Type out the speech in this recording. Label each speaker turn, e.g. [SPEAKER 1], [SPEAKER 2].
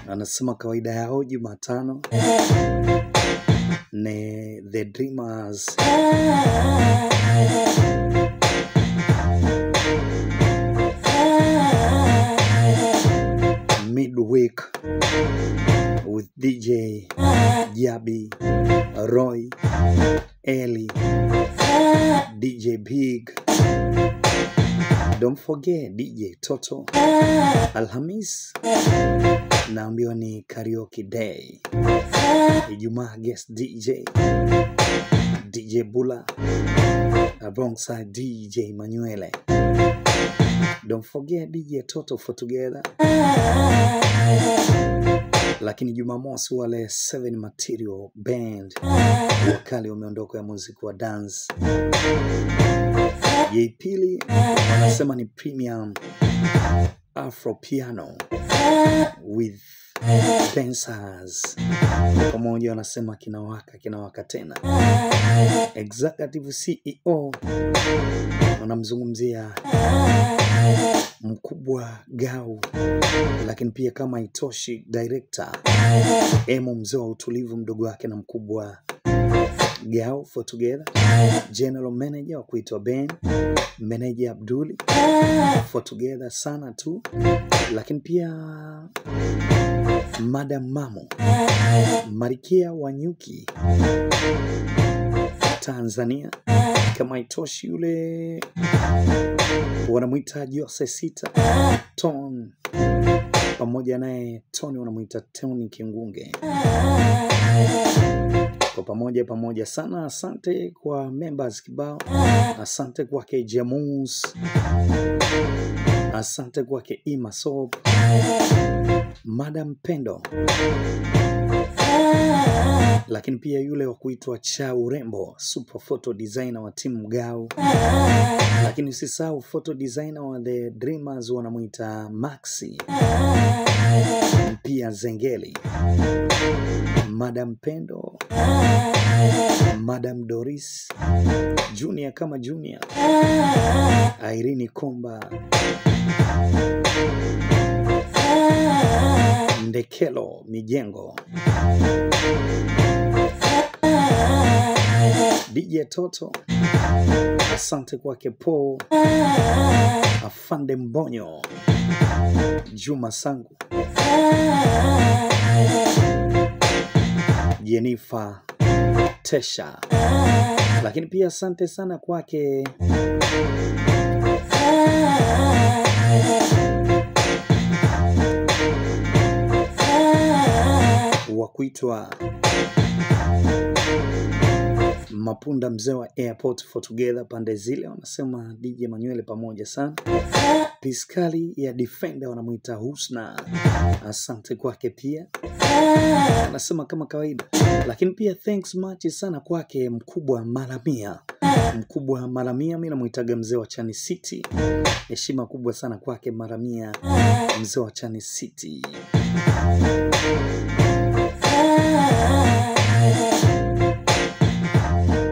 [SPEAKER 1] Anasema kawaida yao Jumatano ni The Dreamers midweek with DJ Yabi, Roy, Ellie, DJ Big. Don't forget DJ Toto. Alhamis naambiwa ni karaoke day. Ijumaa guest DJ Bula alongside DJ Manuele. Don't forget DJ Toto for together. Lakini Jumamosi wale 7 Material Band wakali wameondoka ya muziki wa dance. Pili wanasema ni premium Afro piano with dancers. Pamoja wanasema kinawaka tena. Executive CEO wanamzungumzia Mkubwa Gau, lakini pia kama itoshi director Emo mzee wa utulivu mdogo wake na Mkubwa Gau for together. General manager wa kuitwa Ben, manager Abduli for together sana tu. Lakini pia Madam Mamo Marikia Wanyuki Tanzania. Kama itoshi yule wanamuita Jose Sita Ton, pamoja naye Tony wanamuita Tony Kingunge. Kwa pamoja sana. Asante kwa members kibao. Asante kwake Jamus. Asante kwake Imasob, Madam Pendo, lakini pia yule wa kuitwa Cha Urembo, super photo designer wa timu Gau. Lakini usisahau photo designer wa The Dreamers wanamuita Maxi, pia Zengeli, Madam Pendo, Madam Doris, Junior kama Junior, Irene Komba, Ndekelo Mijengo, DJ Toto. Asante kwake Po, Afande Mbonyo, Juma Sangu, Jennifer Tesha. Lakini pia asante sana kwake wakuitwa Mapunda mzee wa Airport for together pande zile. Wanasema DJ Manuele pamoja sana. Piskali ya Defender wanamuita Husna. Asante kwake pia. Anasema kama kawaida. Lakini pia thanks much sana kwake Mkubwa Malamia. Mkubwa Malamia mimi namuitaga mzee wa Chani City. Heshima kubwa sana kwake Malamia, mzee wa Chani City.